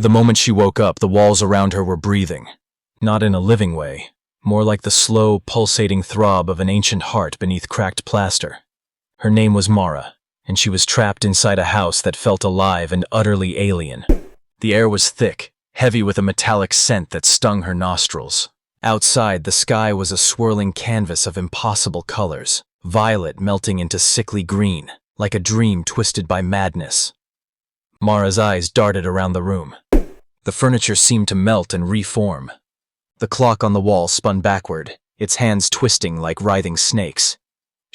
The moment she woke up, the walls around her were breathing. Not in a living way, more like the slow, pulsating throb of an ancient heart beneath cracked plaster. Her name was Mara, and she was trapped inside a house that felt alive and utterly alien. The air was thick, heavy with a metallic scent that stung her nostrils. Outside, the sky was a swirling canvas of impossible colors, violet melting into sickly green, like a dream twisted by madness. Mara's eyes darted around the room. The furniture seemed to melt and reform. The clock on the wall spun backward, its hands twisting like writhing snakes.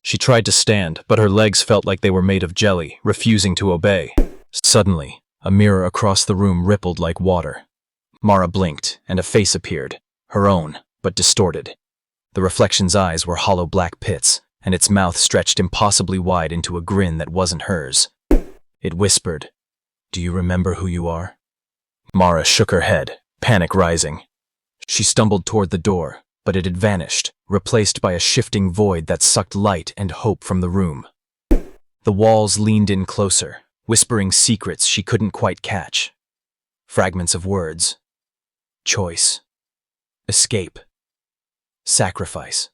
She tried to stand, but her legs felt like they were made of jelly, refusing to obey. Suddenly, a mirror across the room rippled like water. Mara blinked, and a face appeared, her own, but distorted. The reflection's eyes were hollow black pits, and its mouth stretched impossibly wide into a grin that wasn't hers. It whispered, "Do you remember who you are?" Mara shook her head, panic rising. She stumbled toward the door, but it had vanished, replaced by a shifting void that sucked light and hope from the room. The walls leaned in closer, whispering secrets she couldn't quite catch. Fragments of words. Choice. Escape. Sacrifice.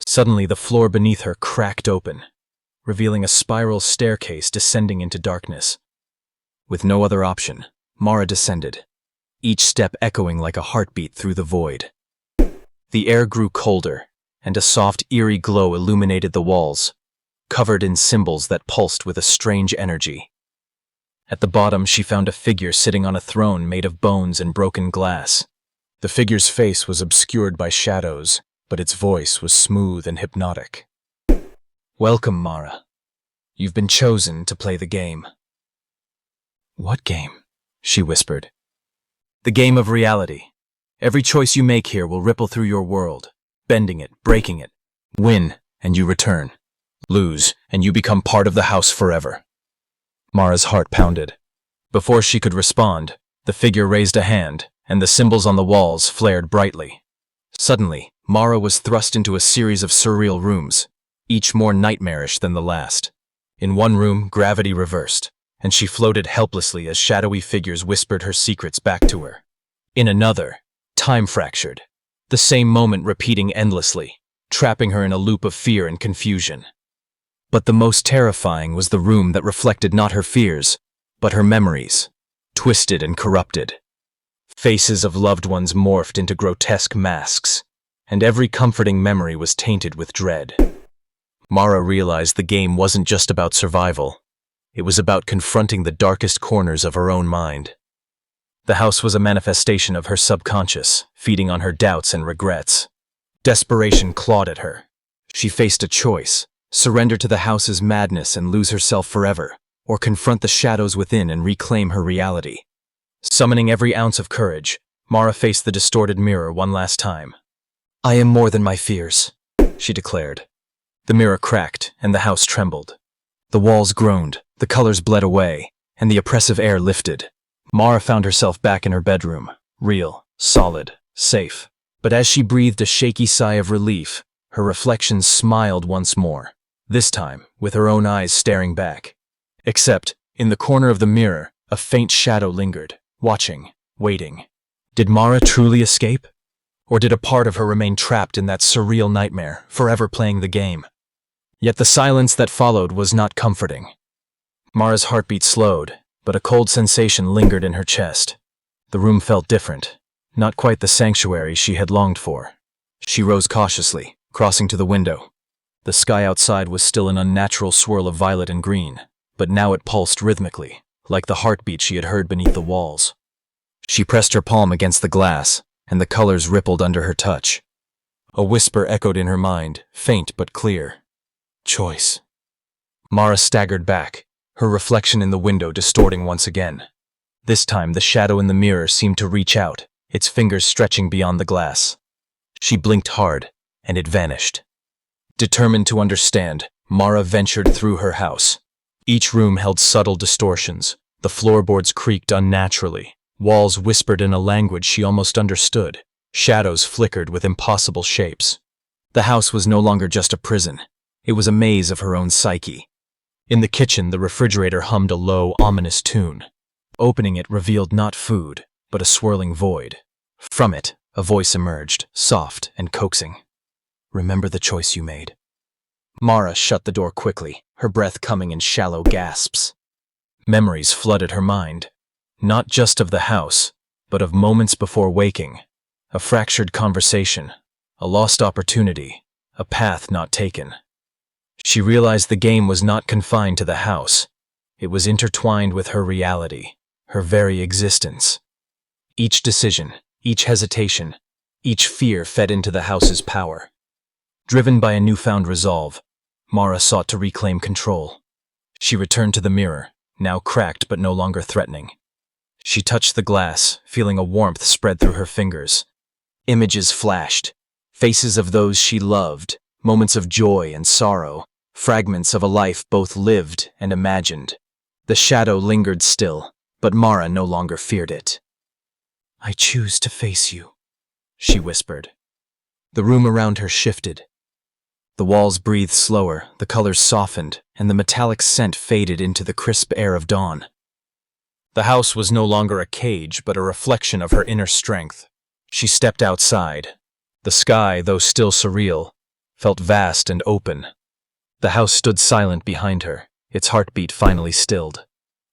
Suddenly, the floor beneath her cracked open, revealing a spiral staircase descending into darkness. With no other option, Mara descended, each step echoing like a heartbeat through the void. The air grew colder, and a soft, eerie glow illuminated the walls, covered in symbols that pulsed with a strange energy. At the bottom, she found a figure sitting on a throne made of bones and broken glass. The figure's face was obscured by shadows, but its voice was smooth and hypnotic. "Welcome, Mara. You've been chosen to play the game." "What game?" she whispered. "The game of reality. Every choice you make here will ripple through your world, bending it, breaking it. Win, and you return. Lose, and you become part of the house forever." Mara's heart pounded. Before she could respond, the figure raised a hand, and the symbols on the walls flared brightly. Suddenly, Mara was thrust into a series of surreal rooms, each more nightmarish than the last. In one room, gravity reversed, and she floated helplessly as shadowy figures whispered her secrets back to her. In another, time fractured, the same moment repeating endlessly, trapping her in a loop of fear and confusion. But the most terrifying was the room that reflected not her fears, but her memories, twisted and corrupted. Faces of loved ones morphed into grotesque masks, and every comforting memory was tainted with dread. Mara realized the game wasn't just about survival. It was about confronting the darkest corners of her own mind. The house was a manifestation of her subconscious, feeding on her doubts and regrets. Desperation clawed at her. She faced a choice: surrender to the house's madness and lose herself forever, or confront the shadows within and reclaim her reality. Summoning every ounce of courage, Mara faced the distorted mirror one last time. "I am more than my fears," she declared. The mirror cracked, and the house trembled. The walls groaned, the colors bled away, and the oppressive air lifted. Mara found herself back in her bedroom, real, solid, safe. But as she breathed a shaky sigh of relief, her reflection smiled once more, this time with her own eyes staring back. Except, in the corner of the mirror, a faint shadow lingered, watching, waiting. Did Mara truly escape? Or did a part of her remain trapped in that surreal nightmare, forever playing the game? Yet the silence that followed was not comforting. Mara's heartbeat slowed, but a cold sensation lingered in her chest. The room felt different, not quite the sanctuary she had longed for. She rose cautiously, crossing to the window. The sky outside was still an unnatural swirl of violet and green, but now it pulsed rhythmically, like the heartbeat she had heard beneath the walls. She pressed her palm against the glass, and the colors rippled under her touch. A whisper echoed in her mind, faint but clear. Choice. Mara staggered back, her reflection in the window distorting once again. This time, the shadow in the mirror seemed to reach out, its fingers stretching beyond the glass. She blinked hard, and it vanished. Determined to understand, Mara ventured through her house. Each room held subtle distortions. The floorboards creaked unnaturally. Walls whispered in a language she almost understood. Shadows flickered with impossible shapes. The house was no longer just a prison. It was a maze of her own psyche. In the kitchen, the refrigerator hummed a low, ominous tune. Opening it revealed not food, but a swirling void. From it, a voice emerged, soft and coaxing. "Remember the choice you made." Mara shut the door quickly, her breath coming in shallow gasps. Memories flooded her mind, not just of the house, but of moments before waking, a fractured conversation, a lost opportunity, a path not taken. She realized the game was not confined to the house. It was intertwined with her reality, her very existence. Each decision, each hesitation, each fear fed into the house's power. Driven by a newfound resolve, Mara sought to reclaim control. She returned to the mirror, now cracked but no longer threatening. She touched the glass, feeling a warmth spread through her fingers. Images flashed, faces of those she loved, moments of joy and sorrow, fragments of a life both lived and imagined. The shadow lingered still, but Mara no longer feared it. "I choose to face you," she whispered. The room around her shifted. The walls breathed slower, the colors softened, and the metallic scent faded into the crisp air of dawn. The house was no longer a cage, but a reflection of her inner strength. She stepped outside. The sky, though still surreal, felt vast and open. The house stood silent behind her, its heartbeat finally stilled.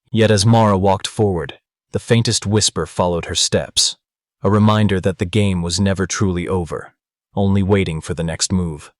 Yet as Mara walked forward, the faintest whisper followed her steps, a reminder that the game was never truly over, only waiting for the next move.